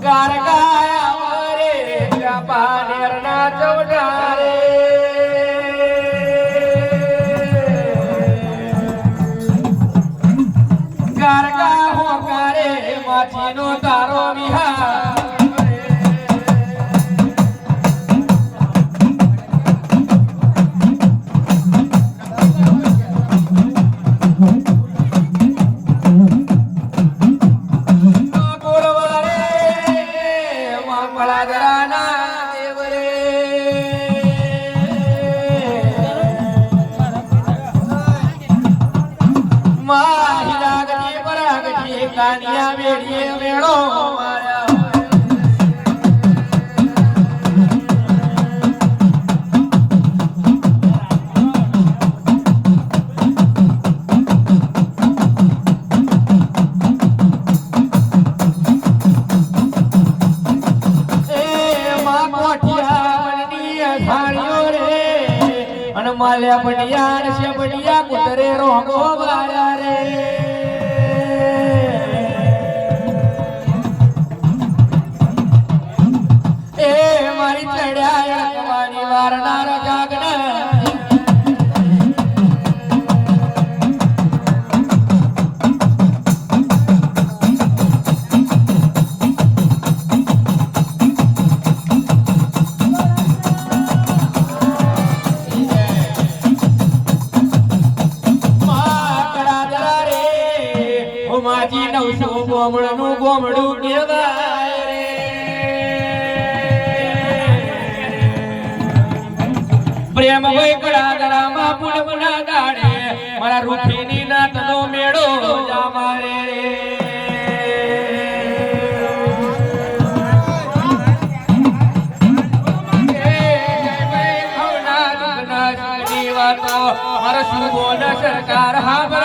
ગારગાયા મરે પાનેરના ચૌડારે ગારગા હોકારે માછીનો તારો વિહાર કાનિયા વેડીએ વેળો માર્યા એ માં કોઠિયા બનની અસાણીઓ રે અને માલ્યા બડિયા ને છે બડિયા કુતરે રોગો વાળા રે વારનાર જાગના માજી 900 ગોમડનું ગોમડું કેવાય રે પ્રેમ હોય કડાદરામાં પૂનમના દાડે મારા રૂખીની નાતનો મેળો જામારે મારા શુભો ન સરકાર હા